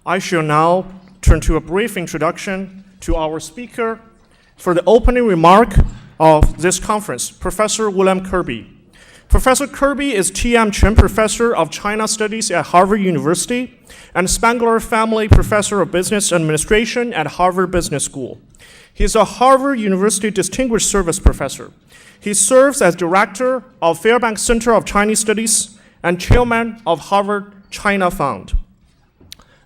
I shall now turn to a brief introduction to our speaker for the opening remark of this conference, Professor William Kirby. Professor Kirby is T.M. Chen Professor of China Studies at Harvard University and Spangler Family Professor of Business Administration at Harvard Business School. He is a Harvard University Distinguished Service Professor. He serves as Director of Fairbanks Center of Chinese Studies and Chairman of Harvard China Fund.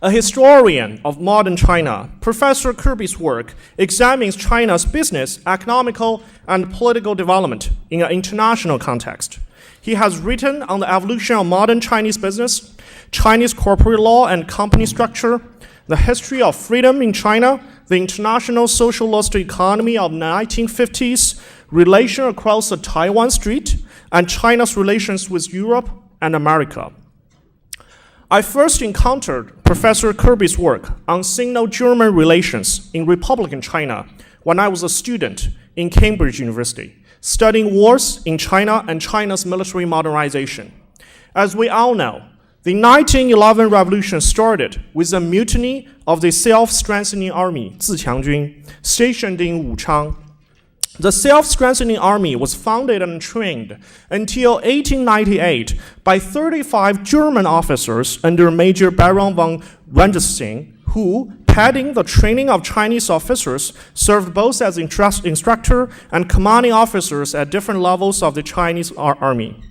A historian of modern China, Professor Kirby's work examines China's business, economical, and political development in an international context. He has written on the evolution of modern Chinese business, Chinese corporate law and company structure, the history of freedom in China, the international socialist economy of the 1950s, relation across the Taiwan Strait, and China's relations with Europe and America. I first encountered Professor Kirby's work on Sino-German relations in Republican China when I was a student in Cambridge University, studying wars in China and China's military modernization. As we all know, the 1911 revolution started with a mutiny of the self-strengthening army, Ziqiangjun, stationed in Wuchang. The self-strengthening army was founded and trained until 1898 by 35 German officers under Major Baron von Wendersing, who, heading the training of Chinese officers, served both as instructor and commanding officers at different levels of the Chinese army.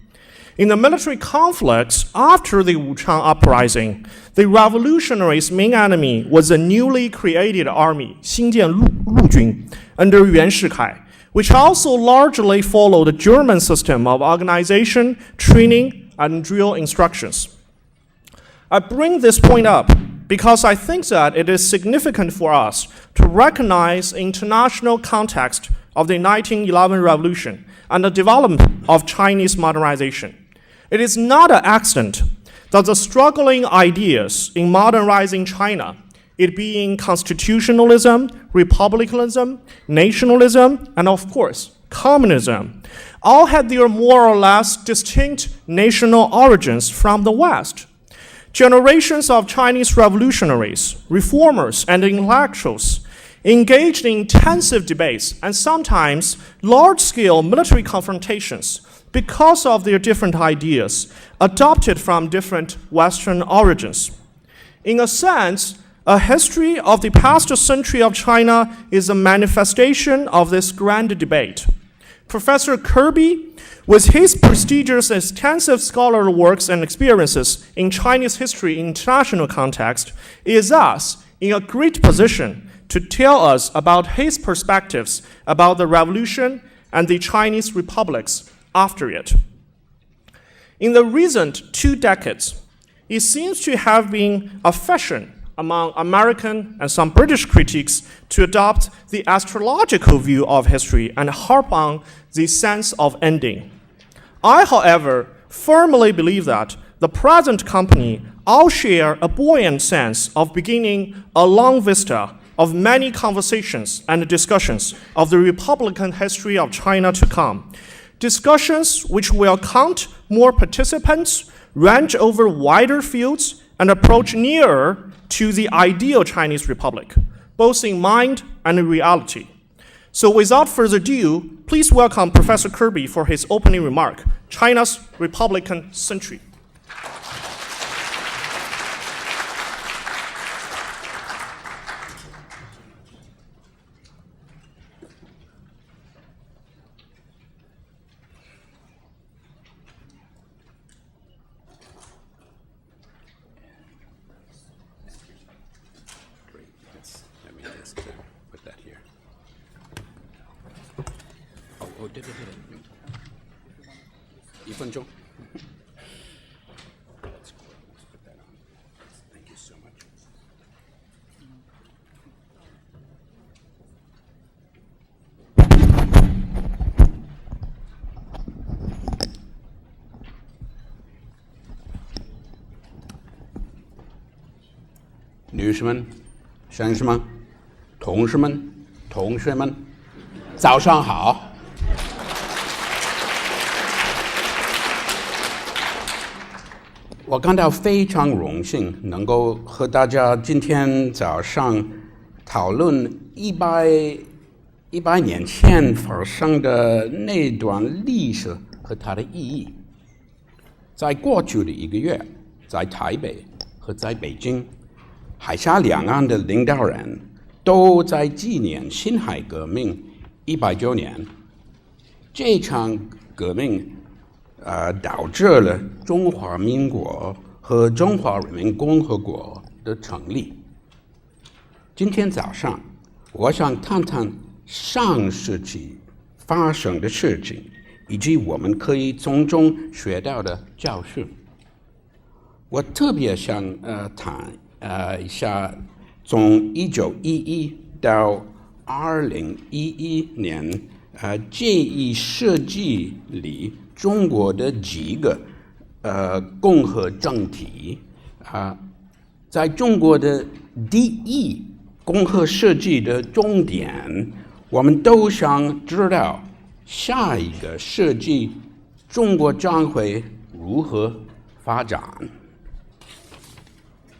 In the military conflicts after the Wuchang uprising, the revolutionaries' main enemy was a newly created army, Xingjian Lujun, under Yuan Shikai, which also largely followed the German system of organization, training, and drill instructions. I bring this point up because I think that it is significant for us to recognize the international context of the 1911 revolution and the development of Chinese modernization. It is not an accident that the struggling ideas in modernizing China, it being constitutionalism, republicanism, nationalism, and of course, communism, all had their more or less distinct national origins from the West. Generations of Chinese revolutionaries, reformers, and intellectuals engaged in intensive debates and sometimes large-scale military confrontations because of their different ideas adopted from different Western origins. In a sense, a history of the past century of China is a manifestation of this grand debate. Professor Kirby, with his prestigious extensive scholarly works and experiences in Chinese history in international context, is thus in a great position to tell us about his perspectives about the revolution and the Chinese republics after it. In the recent 2 decades, it seems to have been a fashion among American and some British critics to adopt the astrological view of history and harp on the sense of ending. I, however, firmly believe that the present company all share a buoyant sense of beginning a long vista of many conversations and discussions of the Republican history of China to come. Discussions which will count more participants, range over wider fields, and approach nearer to the ideal Chinese Republic, both in mind and in reality. So without further ado, please welcome Professor Kirby for his opening remark, China's Republican Century. Thank you so much.女士们、先生们、同事们、同学们，早上好。我感到非常荣幸能够和大家今天早上讨论100年前发生的那段历史和它的意义。在过去的1个月，在台北和在北京，海峡两岸的领导人都在纪念辛亥革命100周年。这场革命导致了中华民国和中华人民共和国的成立。今天早上，我想谈谈上世纪发生的事情，以及我们可以从中学到的教训。我特别想谈一下从1911到2011年这一世纪里中国的几个共和政体在中国的第一共和世纪的终点，我们都想知道下一个世纪中国将会如何发展。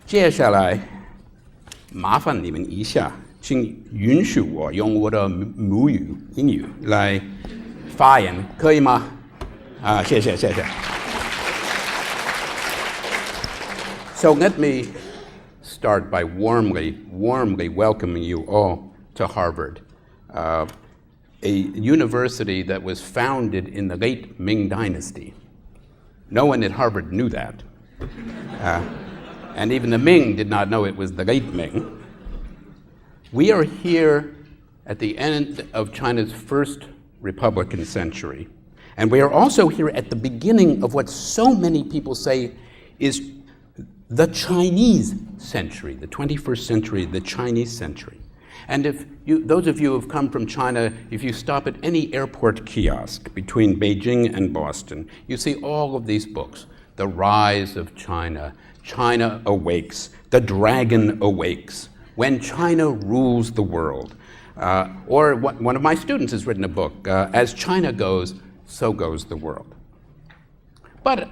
接下来麻烦你们一下，请允许我用我的母语英语来发言，可以吗？谢谢。So let me start by warmly welcoming you all to Harvard, a university that was founded in the late Ming Dynasty. No one at Harvard knew that. And even the Ming did not know it was the late Ming. We are here at the end of China's first Republican century. And we are also here at the beginning of what so many people say is the Chinese century, the 21st century, the Chinese century. And if those of you who have come from China, if you stop at any airport kiosk between Beijing and Boston, you see all of these books. The Rise of China, China Awakes, The Dragon Awakes, When China Rules the World. Or one of my students has written a book, As China Goes, So Goes the World. But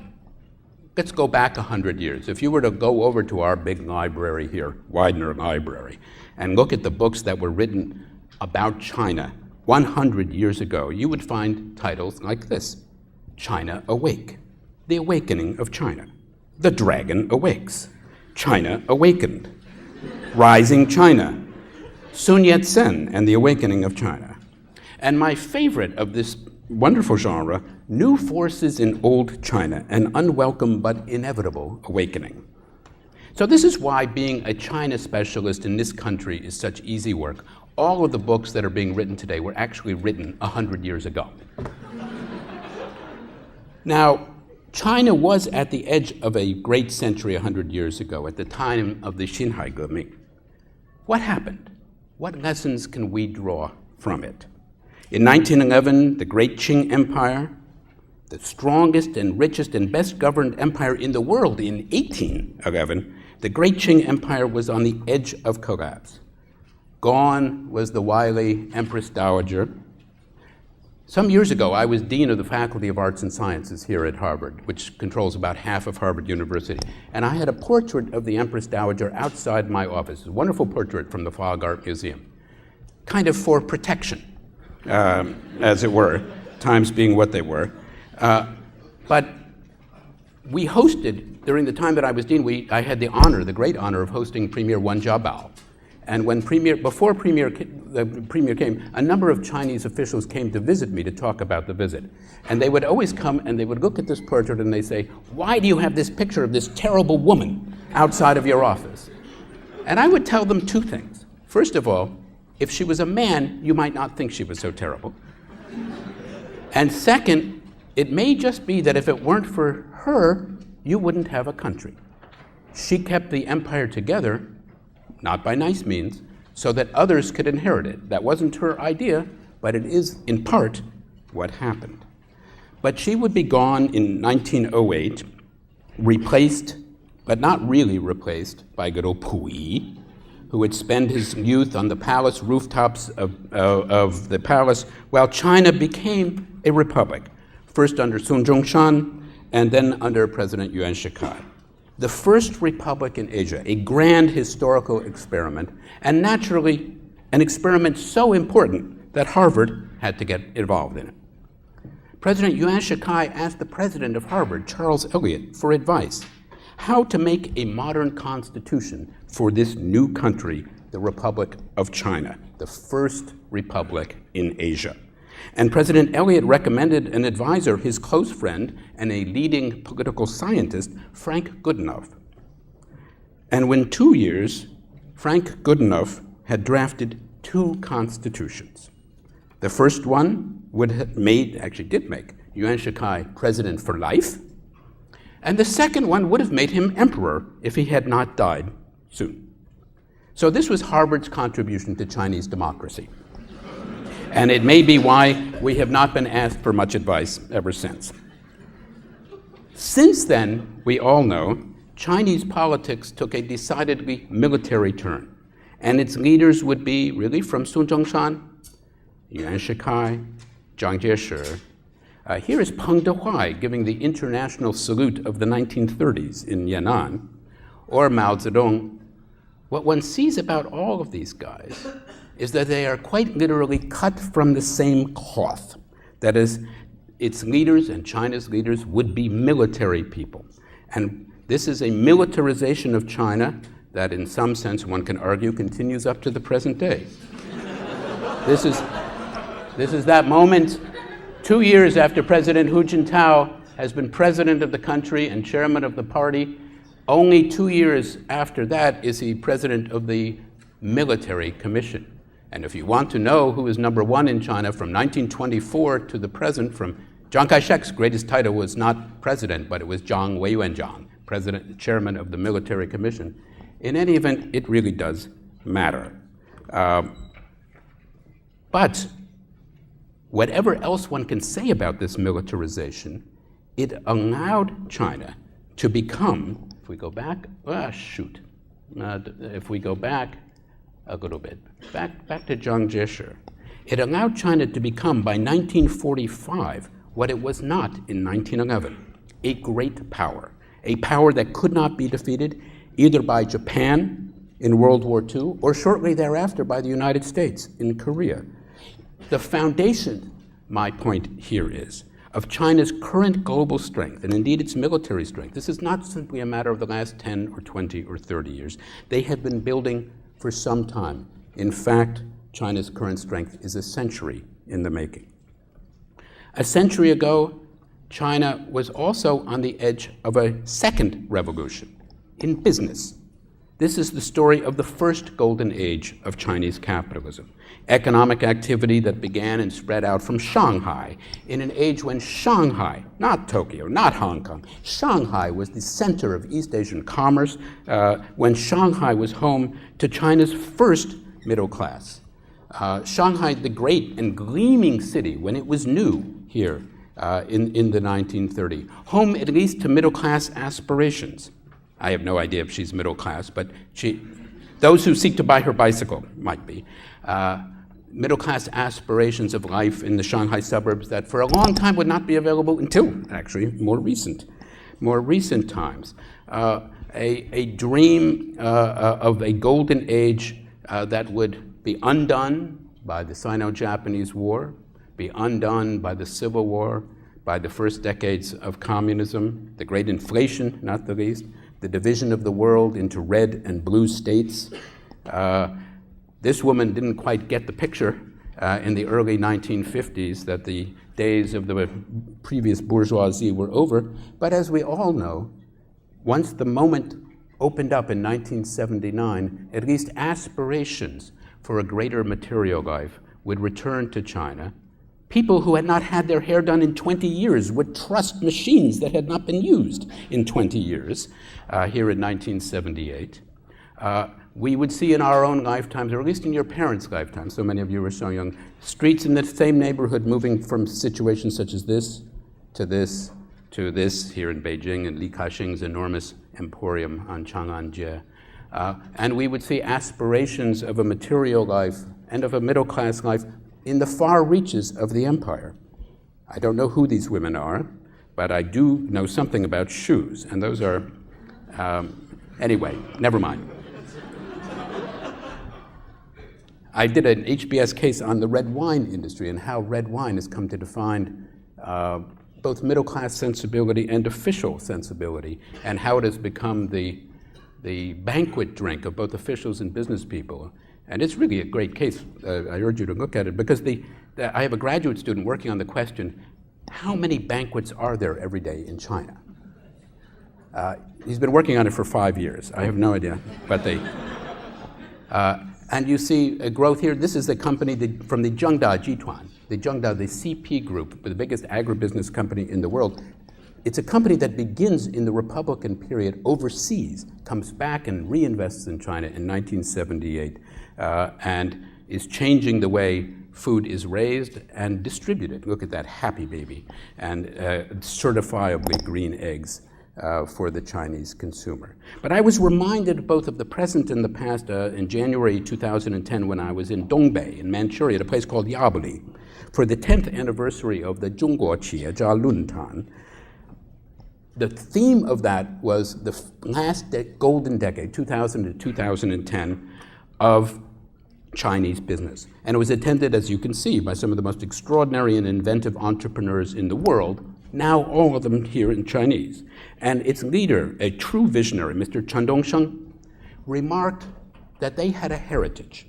let's go back 100 years. If you were to go over to our big library here, Widener Library, and look at the books that were written about China 100 years ago, you would find titles like this: China Awake, The Awakening of China, The Dragon Awakes, China Awakened, Rising China, Sun Yat-sen and the Awakening of China. And my favorite of this wonderful genre, New Forces in Old China, An Unwelcome but Inevitable Awakening. So this is why being a China specialist in this country is such easy work. All of the books that are being written today were actually written 100 years ago. Now, China was at the edge of a great century 100 years ago, at the time of the辛亥革命. What happened? What lessons can we draw from it? In 1911, the great Qing Empire, the strongest and richest and best governed empire in the world in 1811, the great Qing Empire was on the edge of collapse. Gone was the wily Empress Dowager. Some years ago, I was dean of the Faculty of Arts and Sciences here at Harvard, which controls about half of Harvard University. And I had a portrait of the Empress Dowager outside my office, a wonderful portrait from the Fogg Art Museum, kind of for protection, as it were, times being what they were. But we hosted, during the time that I was dean, I had the honor, the great honor of hosting Premier Wen Jiabao. And when before the premier came, a number of Chinese officials came to visit me to talk about the visit. And they would always come and they would look at this portrait and they say, "Why do you have this picture of this terrible woman outside of your office?" And I would tell them two things. First of all, if she was a man, you might not think she was so terrible. And second, it may just be that if it weren't for her, you wouldn't have a country. She kept the empire together, not by nice means, so that others could inherit it. That wasn't her idea, but it is, in part, what happened. But she would be gone in 1908, replaced, but not really replaced, by good old Puyi, who would spend his youth on the palace rooftops of the palace, while China became a republic, first under Sun Zhongshan, and then under President Yuan Shikai. the first republic in Asia, a grand historical experiment, and naturally, an experiment so important that Harvard had to get involved in it. President Yuan Shikai asked the president of Harvard, Charles Eliot, for advice, how to make a modern constitution for this new country, the Republic of China, the first republic in Asia. And President Eliot recommended an advisor, his close friend and a leading political scientist, Frank Goodenough. And within 2 years, Frank Goodenough had drafted 2 constitutions. The first one did make Yuan Shikai president for life, and the second one would have made him emperor if he had not died soon. So this was Harvard's contribution to Chinese democracy. And it may be why we have not been asked for much advice ever since. Since then, we all know, Chinese politics took a decidedly military turn, and its leaders would be really from Sun Zhongshan, Yuan Shikai, Zhang Jieshi. Here is Peng Dehuai giving the international salute of the 1930s in Yan'an, or Mao Zedong. What one sees about all of these guys is that they are quite literally cut from the same cloth. That is, its leaders and China's leaders would be military people. And this is a militarization of China that in some sense one can argue continues up to the present day. This is that moment 2 years after President Hu Jintao has been president of the country and chairman of the party. Only 2 years after that is he president of the military commission. And if you want to know who is number one in China from 1924 to the present, from Chiang Kai-shek's greatest title was not president, but it was Zhang Weiyuanzhang, president, chairman of the military commission. In any event, it really does matter. But whatever else one can say about this militarization, it allowed China to become, if we go back, if we go back a little bit, back to Zhang Jieshi, it allowed China to become, by 1945, what it was not in 1911, a great power, a power that could not be defeated either by Japan in World War II or shortly thereafter by the United States in Korea. The foundation, my point here is, of China's current global strength, and indeed its military strength, this is not simply a matter of the last 10 or 20 or 30 years. They have been building for some time. In fact, China's current strength is a century in the making. A century ago, China was also on the edge of a second revolution in business. This is the story of the first golden age of Chinese capitalism. Economic activity that began and spread out from Shanghai in an age when Shanghai, not Tokyo, not Hong Kong, Shanghai was the center of East Asian commerce, when Shanghai was home to China's first middle class. Shanghai, the great and gleaming city when it was new here in the 1930s, home at least to middle class aspirations. I have no idea if she's middle class, but those who seek to buy her bicycle might be. Middle class aspirations of life in the Shanghai suburbs that for a long time would not be available until actually more recent times. A dream of a golden age that would be undone by the Sino-Japanese War, be undone by the Civil War, by the first decades of communism, the great inflation, not the least, the division of the world into red and blue states. This woman didn't quite get the picture in the early 1950s that the days of the previous bourgeoisie were over. But as we all know, once the moment opened up in 1979, at least aspirations for a greater material life would return to China. People who had not had their hair done in 20 years would trust machines that had not been used in 20 years here in 1978. We would see in our own lifetimes, or at least in your parents' lifetimes, so many of you were so young, streets in the same neighborhood moving from situations such as this to this to this here in Beijing and Li Ka-shing's enormous emporium on Chang'an-jie. And we would see aspirations of a material life and of a middle-class life in the far reaches of the empire. I don't know who these women are, but I do know something about shoes, and those are Anyway, never mind. I did an HBS case on the red wine industry and how red wine has come to define both middle-class sensibility and official sensibility, and how it has become the banquet drink of both officials and business people. And it's really a great case. I urge you to look at it, because I have a graduate student working on the question, how many banquets are there every day in China? He's been working on it for 5 years. I have no idea, but and you see a growth here. This is a company from the Zhengda Jituan, the CP group, the biggest agribusiness company in the world. It's a company that begins in the Republican period overseas, comes back and reinvests in China in 1978, and is changing the way food is raised and distributed. Look at that happy baby, and certifiably green eggs for the Chinese consumer. But I was reminded both of the present and the past in January 2010 when I was in Dongbei in Manchuria, at a place called Yabuli, for the 10th anniversary of the 中国企业家论坛. The theme of that was the last golden decade, 2000 to 2010, of Chinese business. And it was attended, as you can see, by some of the most extraordinary and inventive entrepreneurs in the world, now all of them here in Chinese. And its leader, a true visionary, Mr. Chang, remarked that they had a heritage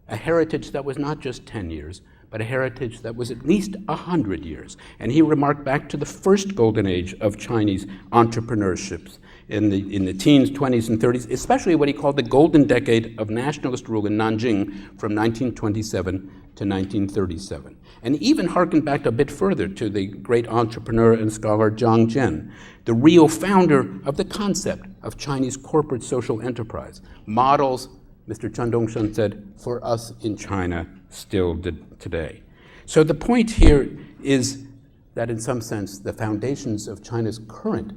that was not just 10 years, but a heritage that was at least 100 years. And he remarked back to the first golden age of Chinese entrepreneurships in the teens, 20s, and 30s, especially what he called the golden decade of nationalist rule in Nanjing from 1927 to 1937. And even harkened back a bit further to the great entrepreneur and scholar Zhang Zhen, the real founder of the concept of Chinese corporate social enterprise. Models, Mr. Chen Dongsheng said, for us in China still today. So the point here is that in some sense, the foundations of China's current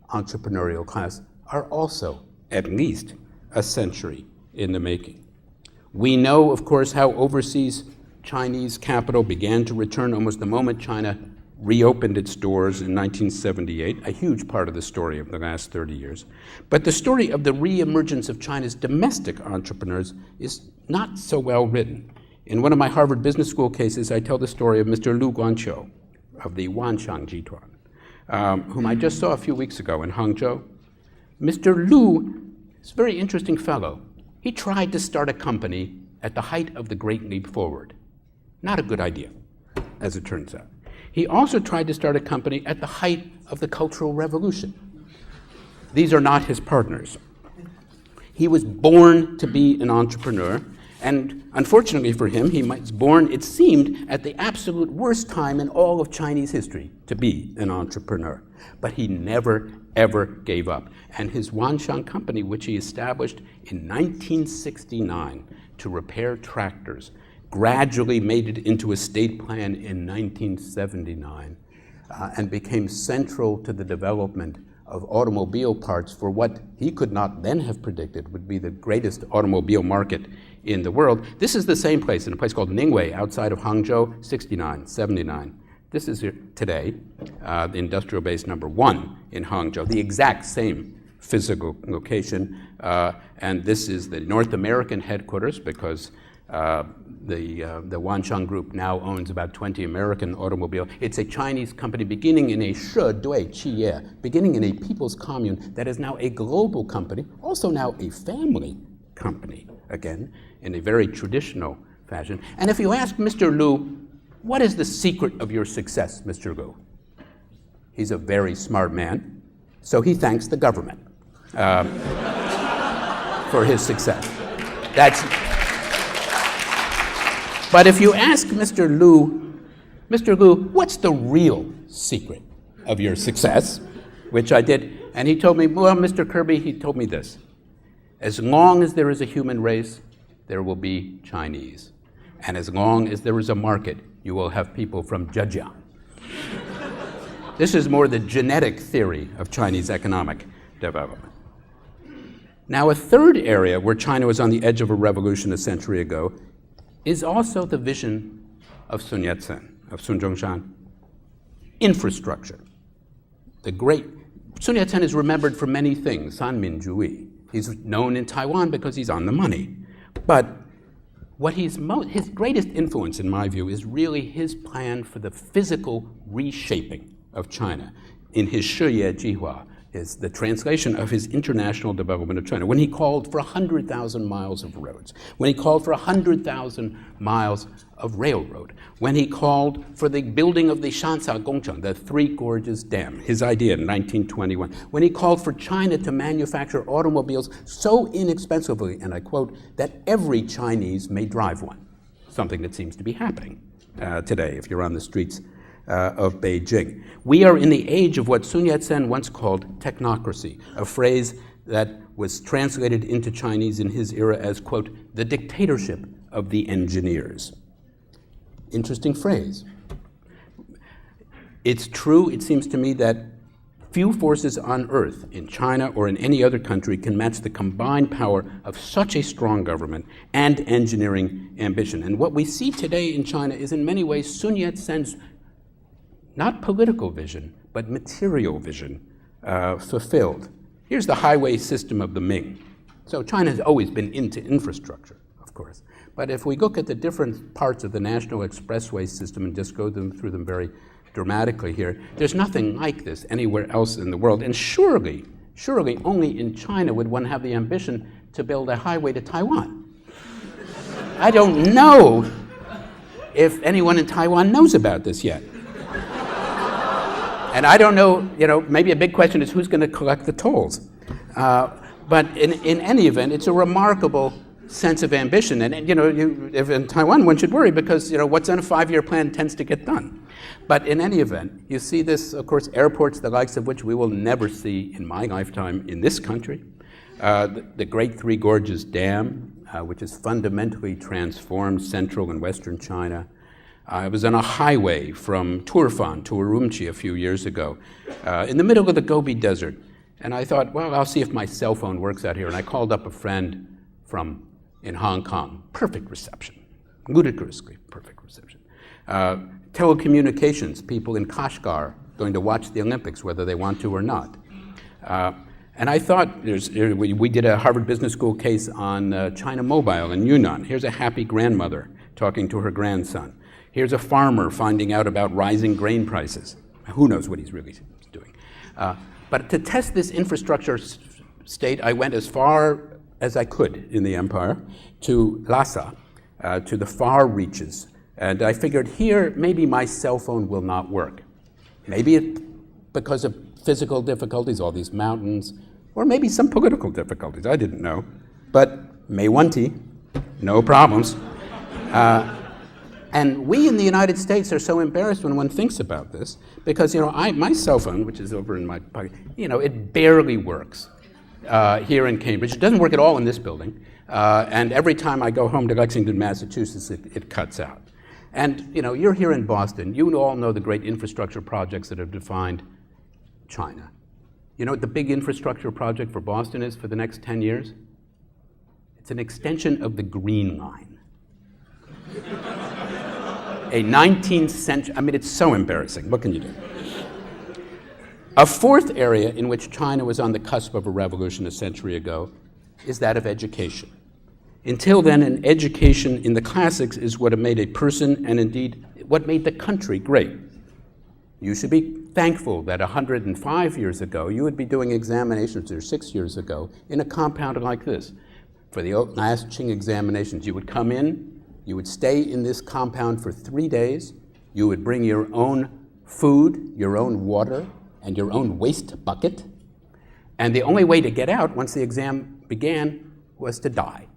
entrepreneurial class are also at least a century in the making. We know, of course, how overseas Chinese capital began to return almost the moment China reopened its doors in 1978, a huge part of the story of the last 30 years. But the story of the reemergence of China's domestic entrepreneurs is not so well written. In one of my Harvard Business School cases, I tell the story of Mr. Lu Guangqiu of the Wanshang Jituan, whom I just saw a few weeks ago in Hangzhou. Mr. Lu is a very interesting fellow. He tried to start a company at the height of the Great Leap Forward. Not a good idea, as it turns out. He also tried to start a company at the height of the Cultural Revolution. These are not his partners. He was born to be an entrepreneur, and unfortunately for him, he was born, it seemed, at the absolute worst time in all of Chinese history to be an entrepreneur. But he never, ever gave up. And his Wanshang company, which he established in 1969 to repair tractors, gradually made it into a state plan in 1979 and became central to the development of automobile parts for what he could not then have predicted would be the greatest automobile market in the world. This is the same place, in a place called Ningwei, outside of Hangzhou, 69, 79. This is here today, the industrial base number 1 in Hangzhou, the exact same physical location. And this is the North American headquarters, because the Wanshang Group now owns about 20 American automobiles. It's a Chinese company beginning in a 社对企业, beginning in a people's commune that is now a global company, also now a family company, again, in a very traditional fashion. And if you ask Mr. Lu, what is the secret of your success, Mr. Lu? He's a very smart man, so he thanks the government for his success. But if you ask Mr. Lu, what's the real secret of your success? Which I did, and he told me, well, Mr. Kirby, he told me this. As long as there is a human race, there will be Chinese. And as long as there is a market, you will have people from Zhejiang. This is more the genetic theory of Chinese economic development. Now, a third area where China was on the edge of a revolution a century ago is also the vision of Sun Yat-sen, of Sun Zhongshan. Infrastructure. The great Sun Yat-sen is remembered for many things, Sanminjuyi. He's known in Taiwan because he's on the money. But what his greatest influence, in my view, is really his plan for the physical reshaping of China in his 事业计划, is the translation of his international development of China, when he called for 100,000 miles of roads, when he called for 100,000 miles of railroad, when he called for the building of the Shansha Gongcheng, the Three Gorges Dam, his idea in 1921, when he called for China to manufacture automobiles so inexpensively, and I quote, that every Chinese may drive one, something that seems to be happening today if you're on the streets of Beijing. We are in the age of what Sun Yat-sen once called technocracy, a phrase that was translated into Chinese in his era as, quote, the dictatorship of the engineers. Interesting phrase. It's true, it seems to me, that few forces on earth, in China or in any other country, can match the combined power of such a strong government and engineering ambition. And what we see today in China is in many ways Sun Yat-sen's not political vision, but material vision fulfilled. Here's the highway system of the Ming. So China has always been into infrastructure, of course. But if we look at the different parts of the national expressway system and just go through them very dramatically here, there's nothing like this anywhere else in the world. And surely only in China would one have the ambition to build a highway to Taiwan. I don't know if anyone in Taiwan knows about this yet. And I don't know, maybe a big question is who's going to collect the tolls. But in any event, it's a remarkable sense of ambition. And if in Taiwan, one should worry because, what's on a 5-year plan tends to get done. But in any event, you see this, of course, airports, the likes of which we will never see in my lifetime in this country. The Great Three Gorges Dam, which has fundamentally transformed central and western China. I was on a highway from Turfan to Urumqi a few years ago, in the middle of the Gobi Desert. And I thought, well, I'll see if my cell phone works out here. And I called up a friend in Hong Kong. Perfect reception, ludicrously perfect reception. Telecommunications, people in Kashgar going to watch the Olympics, whether they want to or not. And I thought, we did a Harvard Business School case on China Mobile in Yunnan. Here's a happy grandmother talking to her grandson. Here's a farmer finding out about rising grain prices. Who knows what he's really doing? But to test this infrastructure state, I went as far as I could in the empire to Lhasa, to the far reaches. And I figured here, maybe my cell phone will not work. Maybe it's because of physical difficulties, all these mountains, or maybe some political difficulties, I didn't know. But Meiwanti, no problems. And we in the United States are so embarrassed when one thinks about this because, my cell phone, which is over in my pocket, it barely works here in Cambridge. It doesn't work at all in this building. And every time I go home to Lexington, Massachusetts, it cuts out. And, you're here in Boston. You all know the great infrastructure projects that have defined China. You know what the big infrastructure project for Boston is for the next 10 years? It's an extension of the Green Line. A 19th century, it's so embarrassing. What can you do? A fourth area in which China was on the cusp of a revolution a century ago is that of education. Until then, an education in the classics is what made a person and indeed what made the country great. You should be thankful that 105 years ago, you would be doing examinations, or 6 years ago, in a compound like this. For the last Qing examinations, you would come in, you would stay in this compound for 3 days. You would bring your own food, your own water, and your own waste bucket. And the only way to get out once the exam began was to die.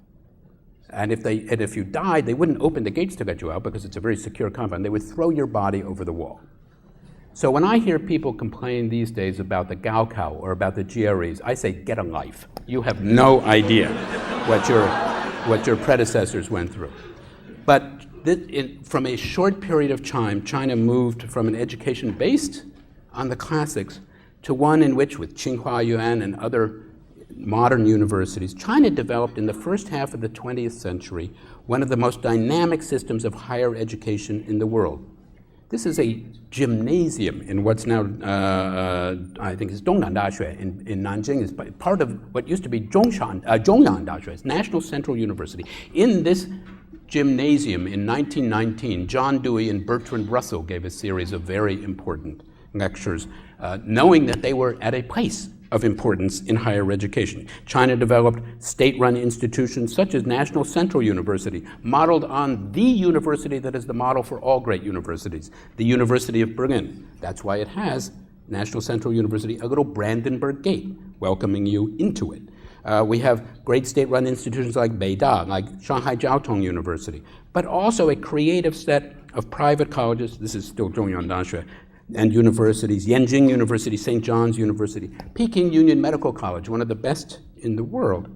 And if you died, they wouldn't open the gates to let you out because it's a very secure compound. They would throw your body over the wall. So when I hear people complain these days about the Gaokao or about the GREs, I say, get a life. You have no idea what your predecessors went through. But from a short period of time, China moved from an education based on the classics to one in which, with Tsinghua Yuan and other modern universities, China developed in the first half of the 20th century one of the most dynamic systems of higher education in the world. This is a gymnasium in what's now, I think it's Dongnan Daxue in Nanjing. It's part of what used to be Zhongyang Daxue, it's National Central University. In this gymnasium in 1919, John Dewey and Bertrand Russell gave a series of very important lectures, knowing that they were at a place of importance in higher education. China developed state-run institutions such as National Central University, modeled on the university that is the model for all great universities, the University of Berlin. That's why it has, National Central University, a little Brandenburg Gate welcoming you into it. We have great state-run institutions like Beida, like Shanghai Jiao Tong University, but also a creative set of private colleges, this is still Zhongyang Daxue, and universities, Yanjing University, St. John's University, Peking Union Medical College, one of the best in the world.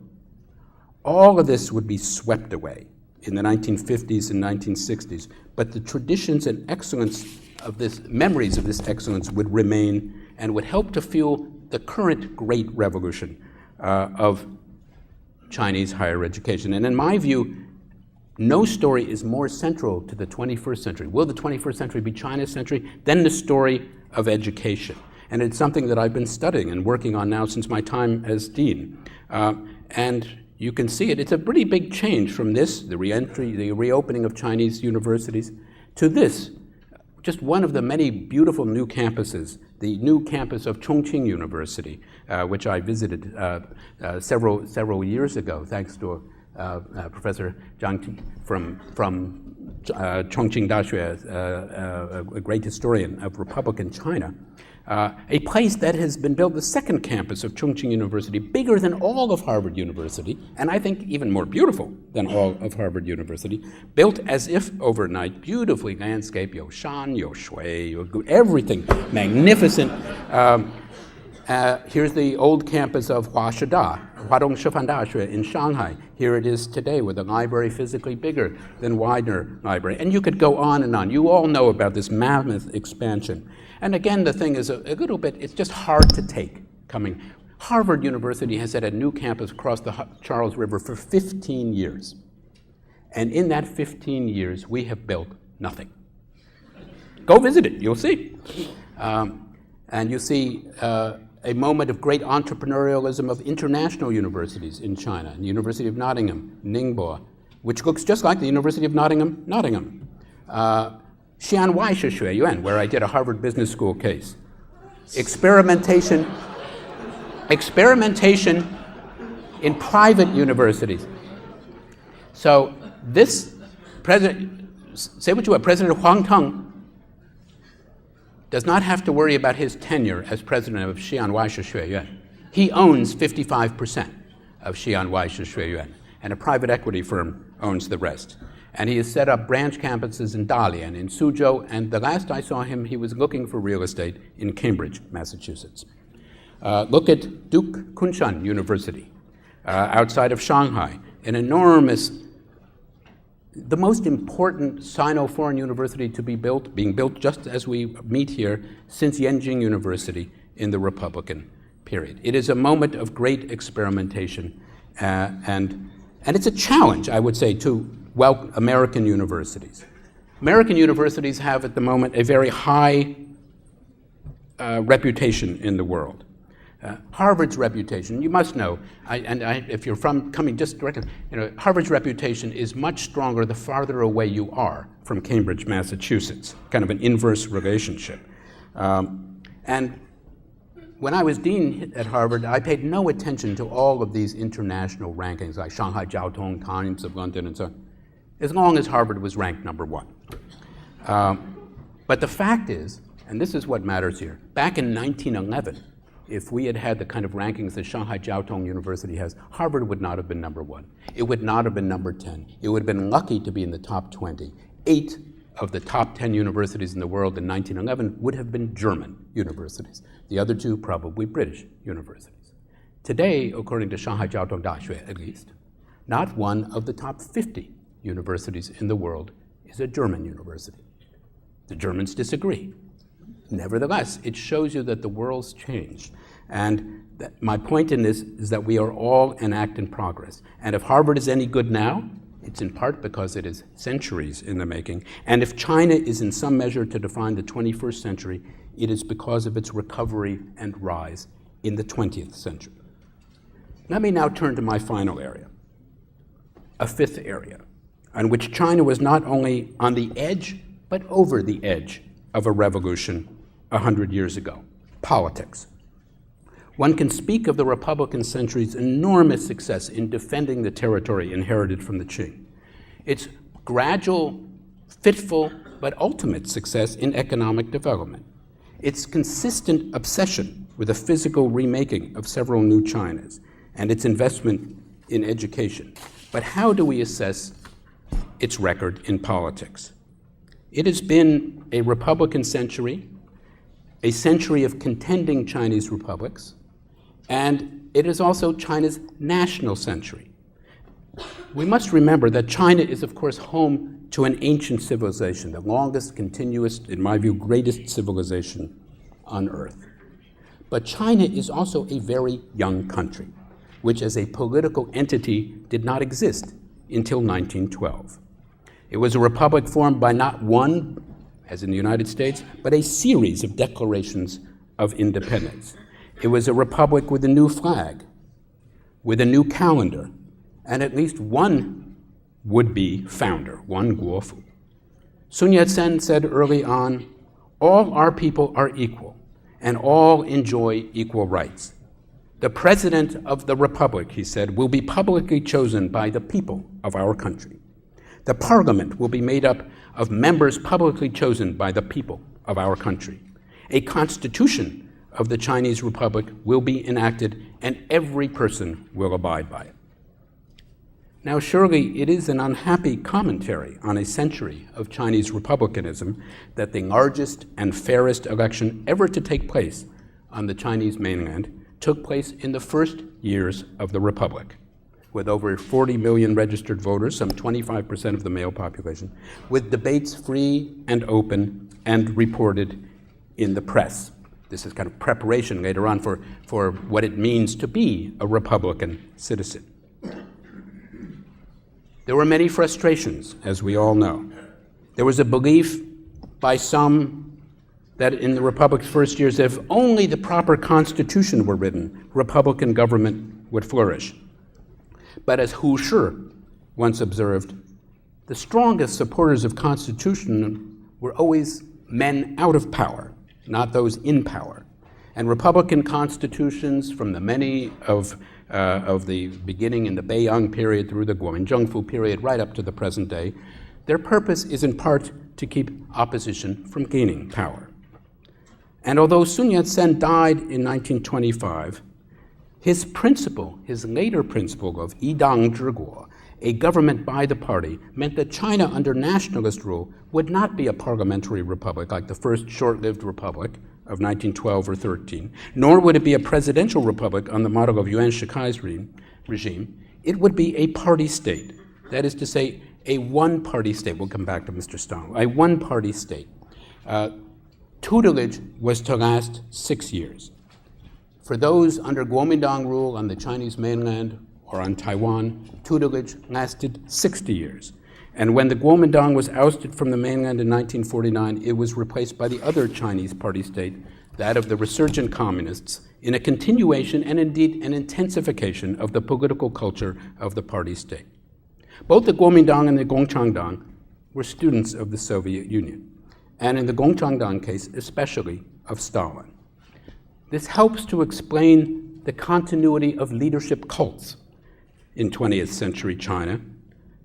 All of this would be swept away in the 1950s and 1960s, but the traditions and excellence of this, memories of this excellence would remain and would help to fuel the current great revolution of Chinese higher education. And in my view, no story is more central to the 21st century. Will the 21st century be China's century? Than the story of education. And it's something that I've been studying and working on now since my time as dean. And you can see it. It's a pretty big change from this, the reentry, the reopening of Chinese universities, to this, just one of the many beautiful new campuses, the new campus of Chongqing University, which I visited several years ago, thanks to Professor Zhang from Chongqing Daxue, a great historian of Republican China, a place that has been built, the second campus of Chongqing University, bigger than all of Harvard University, and I think even more beautiful than all of Harvard University, built as if overnight, beautifully landscaped, you shan, you shui, everything magnificent. Here's the old campus of Huadong Shifan Daxue in Shanghai. Here it is today with a library physically bigger than Widener Library. And you could go on and on. You all know about this mammoth expansion. And again, the thing is a little bit, it's just hard to take coming. Harvard University has had a new campus across the Charles River for 15 years. And in that 15 years, we have built nothing. Go visit it, you'll see. And you see a moment of great entrepreneurialism of international universities in China, the University of Nottingham, Ningbo, which looks just like the University of Nottingham. Xi'anwai Shixue Yuan, where I did a Harvard Business School case. Experimentation in private universities. So this president, say what you want, President Huang Teng does not have to worry about his tenure as president of Xi'anwai Shixue Yuan. He owns 55% of Xi'anwai Shixue Yuan, and a private equity firm owns the rest. And he has set up branch campuses in Dalian, in Suzhou, and the last I saw him, he was looking for real estate in Cambridge, Massachusetts. Look at Duke Kunshan University, outside of Shanghai, an enormous, the most important Sino-foreign university to be built, being built just as we meet here, since Yanjing University in the Republican period. It is a moment of great experimentation, and it's a challenge, I would say, to American universities. American universities have at the moment a very high reputation in the world. Harvard's reputation, you must know, if you're coming just directly, Harvard's reputation is much stronger the farther away you are from Cambridge, Massachusetts, kind of an inverse relationship. And when I was dean at Harvard, I paid no attention to all of these international rankings like Shanghai Jiao Tong, Times of London, and so on, as long as Harvard was ranked number one. But the fact is, and this is what matters here, back in 1911, if we had had the kind of rankings that Shanghai Jiao Tong University has, Harvard would not have been number one. It would not have been number 10. It would have been lucky to be in the top 20. 8 of the top 10 universities in the world in 1911 would have been German universities. The other 2 probably British universities. Today, according to Shanghai Jiao Tong Daxue at least, not one of the top 50 universities in the world is a German university. The Germans disagree. Nevertheless, it shows you that the world's changed. And my point in this is that we are all an act in progress. And if Harvard is any good now, it's in part because it is centuries in the making. And if China is in some measure to define the 21st century, it is because of its recovery and rise in the 20th century. Let me now turn to my final area, a fifth area, on which China was not only on the edge, but over the edge of a revolution 100 years ago, politics. One can speak of the Republican century's enormous success in defending the territory inherited from the Qing, its gradual, fitful, but ultimate success in economic development, its consistent obsession with the physical remaking of several new Chinas, and its investment in education. But how do we assess its record in politics? It has been a Republican century, a century of contending Chinese republics, and it is also China's national century. We must remember that China is, of course, home to an ancient civilization, the longest, continuous, in my view, greatest civilization on earth. But China is also a very young country, which as a political entity did not exist until 1912. It was a republic formed by not one, as in the United States, but a series of declarations of independence. It was a republic with a new flag, with a new calendar, and at least one would-be founder, one Guofu. Sun Yat-sen said early on, all our people are equal, and all enjoy equal rights. The president of the republic, he said, will be publicly chosen by the people of our country. The parliament will be made up of members publicly chosen by the people of our country. A constitution of the Chinese Republic will be enacted, and every person will abide by it. Now, surely it is an unhappy commentary on a century of Chinese republicanism that the largest and fairest election ever to take place on the Chinese mainland took place in the first years of the Republic, with over 40 million registered voters, some 25% of the male population, with debates free and open and reported in the press. This is kind of preparation later on for what it means to be a Republican citizen. There were many frustrations, as we all know. There was a belief by some that in the Republic's first years, if only the proper constitution were written, Republican government would flourish. But as Hu Shi once observed, the strongest supporters of constitution were always men out of power, not those in power. And Republican constitutions, from the many of the beginning in the Beiyang period through the Guomindangfu period right up to the present day, their purpose is in part to keep opposition from gaining power. And although Sun Yat-sen died in 1925, his principle, his later principle of Yidang Zhiguo, a government by the party, meant that China under nationalist rule would not be a parliamentary republic like the first short-lived republic of 1912 or 13, nor would it be a presidential republic on the model of Yuan Shikai's regime. It would be a party state, that is to say, a one-party state. We'll come back to Mr. Stalin. A one-party state. Tutelage was to last 6 years. For those under Kuomintang rule on the Chinese mainland or on Taiwan, tutelage lasted 60 years. And when the Kuomintang was ousted from the mainland in 1949, it was replaced by the other Chinese party state, that of the resurgent communists, in a continuation and indeed an intensification of the political culture of the party state. Both the Kuomintang and the Gongchangdang were students of the Soviet Union, and in the Gongchangdang case, especially of Stalin. This helps to explain the continuity of leadership cults in 20th century China.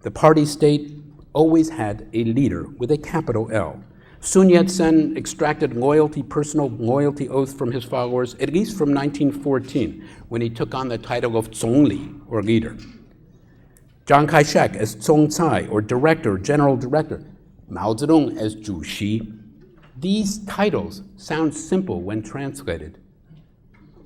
The party state always had a leader with a capital L. Sun Yat-sen extracted personal loyalty oaths from his followers, at least from 1914, when he took on the title of Zongli, or leader. Chiang Kai-shek as Zongcai, or director, general director. Mao Zedong as Juxi. These titles sound simple when translated.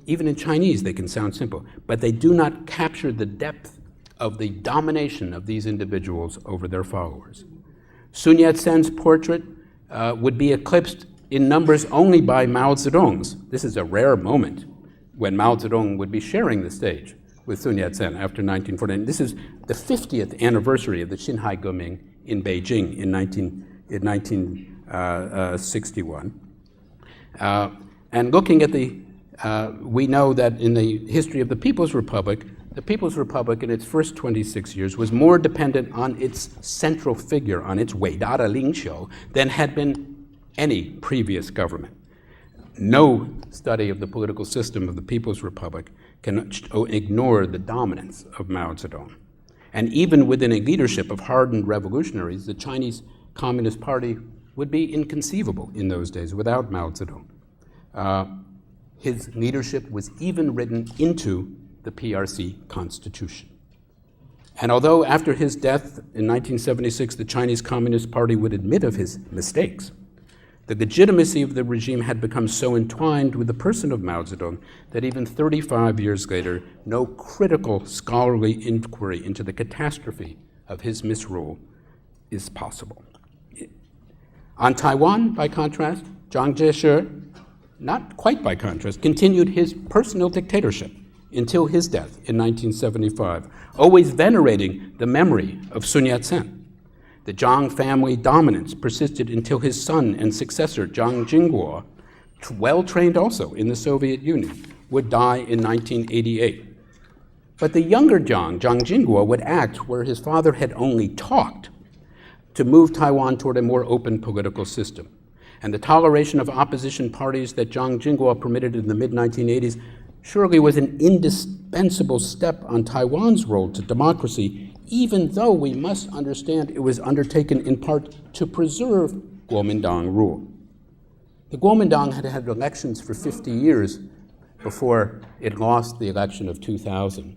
Even in Chinese, they can sound simple, but they do not capture the depth of the domination of these individuals over their followers. Sun Yat-sen's portrait would be eclipsed in numbers only by Mao Zedong's. This is a rare moment when Mao Zedong would be sharing the stage with Sun Yat-sen after 1949. This is the 50th anniversary of the Xinhai Guoming in Beijing in 1961. And looking at we know that in the history of the People's Republic in its first 26 years was more dependent on its central figure, on its Weidada Lingqiu, than had been any previous government. No study of the political system of the People's Republic can ignore the dominance of Mao Zedong. And even within a leadership of hardened revolutionaries, the Chinese Communist Party would be inconceivable in those days without Mao Zedong. His leadership was even written into the PRC Constitution. And although after his death in 1976, the Chinese Communist Party would admit of his mistakes, the legitimacy of the regime had become so entwined with the person of Mao Zedong that even 35 years later, no critical scholarly inquiry into the catastrophe of his misrule is possible. On Taiwan, by contrast, Chiang Kai-shek, not quite by contrast, continued his personal dictatorship until his death in 1975, always venerating the memory of Sun Yat-sen. The Zhang family dominance persisted until his son and successor, Zhang Jingguo, well-trained also in the Soviet Union, would die in 1988. But the younger Zhang Jingguo, would act where his father had only talked to move Taiwan toward a more open political system. And the toleration of opposition parties that Zhang Jingguo permitted in the mid-1980s surely was an indispensable step on Taiwan's road to democracy, even though we must understand it was undertaken in part to preserve Kuomintang rule. The Kuomintang had had elections for 50 years before it lost the election of 2000.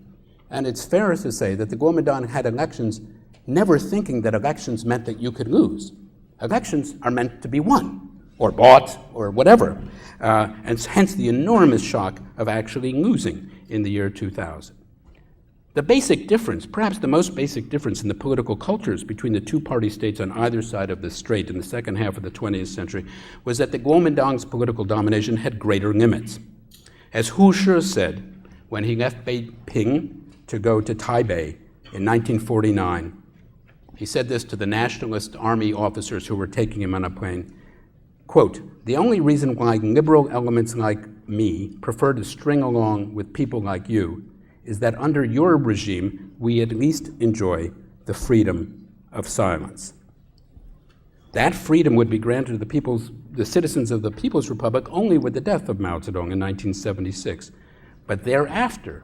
And it's fair to say that the Kuomintang had elections never thinking that elections meant that you could lose. Elections are meant to be won, or bought, or whatever. And hence the enormous shock of actually losing in the year 2000. The basic difference, perhaps the most basic difference in the political cultures between the two-party states on either side of the strait in the second half of the 20th century was that the Kuomintang's political domination had greater limits. As Hu Shi said when he left Beiping to go to Taipei in 1949, he said this to the nationalist army officers who were taking him on a plane, quote, "The only reason why liberal elements like me prefer to string along with people like you is that under your regime, we at least enjoy the freedom of silence." That freedom would be granted to the citizens of the People's Republic only with the death of Mao Zedong in 1976. But thereafter,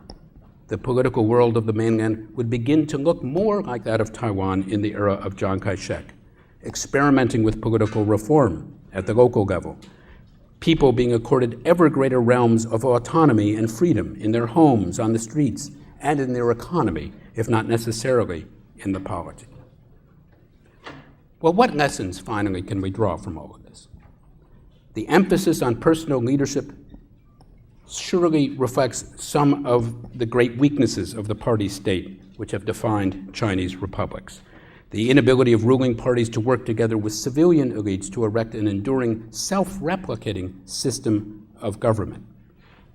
the political world of the mainland would begin to look more like that of Taiwan in the era of Chiang Kai-shek, experimenting with political reform at the local level, people being accorded ever greater realms of autonomy and freedom in their homes, on the streets, and in their economy, if not necessarily in the polity. Well, what lessons, finally, can we draw from all of this? The emphasis on personal leadership surely reflects some of the great weaknesses of the party state which have defined Chinese republics. The inability of ruling parties to work together with civilian elites to erect an enduring, self-replicating system of government.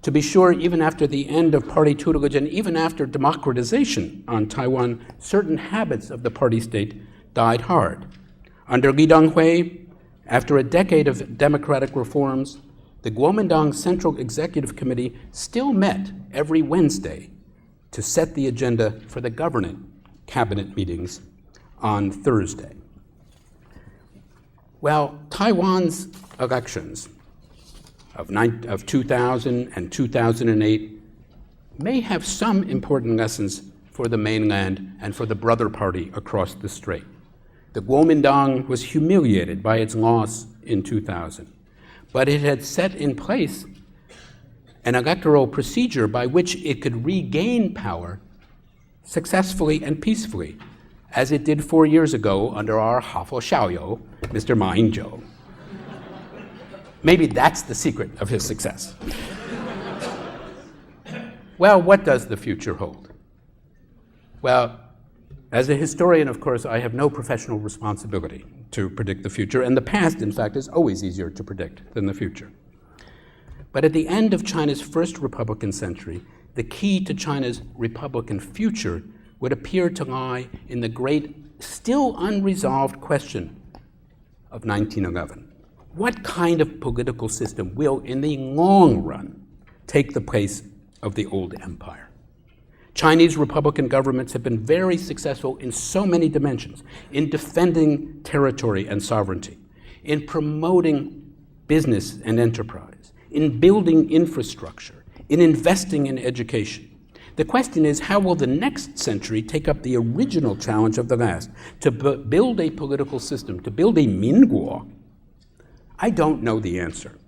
To be sure, even after the end of party tutelage and even after democratization on Taiwan, certain habits of the party state died hard. Under Li Donghui, after a decade of democratic reforms, the Kuomintang Central Executive Committee still met every Wednesday to set the agenda for the government cabinet meetings on Thursday. Well, Taiwan's elections of 2000 and 2008 may have some important lessons for the mainland and for the brother party across the strait. The Kuomintang was humiliated by its loss in 2000, but it had set in place an electoral procedure by which it could regain power successfully and peacefully, as it did 4 years ago under our Hafo Xiaoyou, Mr. Ma Ying-jeou. Maybe that's the secret of his success. Well, what does the future hold? Well, as a historian, of course, I have no professional responsibility to predict the future, and the past, in fact, is always easier to predict than the future. But at the end of China's first Republican century, the key to China's Republican future would appear to lie in the great, still unresolved question of 1911. What kind of political system will, in the long run, take the place of the old empire? Chinese Republican governments have been very successful in so many dimensions, in defending territory and sovereignty, in promoting business and enterprise, in building infrastructure, in investing in education. The question is, how will the next century take up the original challenge of the last, to build a political system, to build a Minguo? I don't know the answer.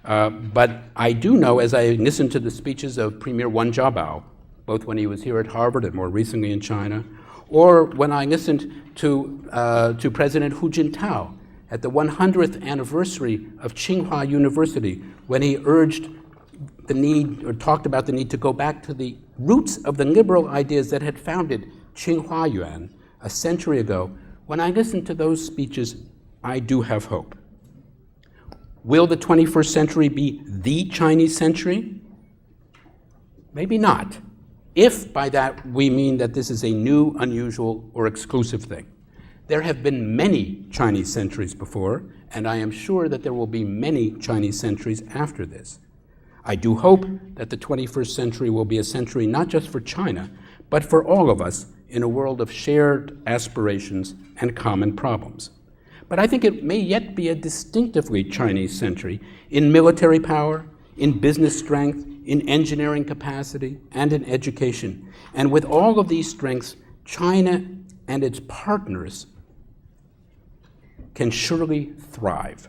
But I do know, as I listened to the speeches of Premier Wen Jiabao, both when he was here at Harvard and more recently in China, or when I listened to President Hu Jintao at the 100th anniversary of Tsinghua University, when he urged the need, or talked about the need to go back to the roots of the liberal ideas that had founded Tsinghua Yuan a century ago. When I listen to those speeches, I do have hope. Will the 21st century be the Chinese century? Maybe not, if by that we mean that this is a new, unusual, or exclusive thing. There have been many Chinese centuries before, and I am sure that there will be many Chinese centuries after this. I do hope that the 21st century will be a century not just for China, but for all of us in a world of shared aspirations and common problems. But I think it may yet be a distinctively Chinese century in military power, in business strength, in engineering capacity, and in education. And with all of these strengths, China and its partners can surely thrive.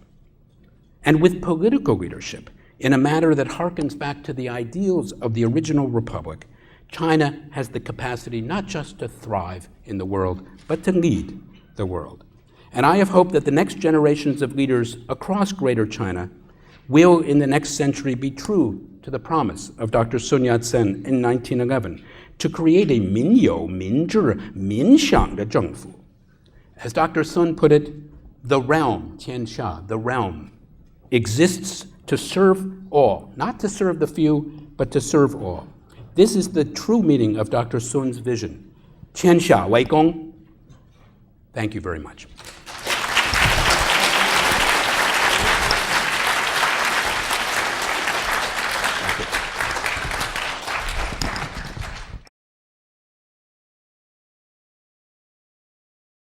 And with political leadership, in a manner that harkens back to the ideals of the original republic, China has the capacity not just to thrive in the world, but to lead the world. And I have hope that the next generations of leaders across Greater China will, in the next century, be true to the promise of Dr. Sun Yat-sen in 1911 to create a 民有、民治、民享的政府. As Dr. Sun put it, the realm, 天下, the realm, exists to serve all, not to serve the few, but to serve all. This is the true meaning of Dr. Sun's vision. 天下为公. Thank you very much.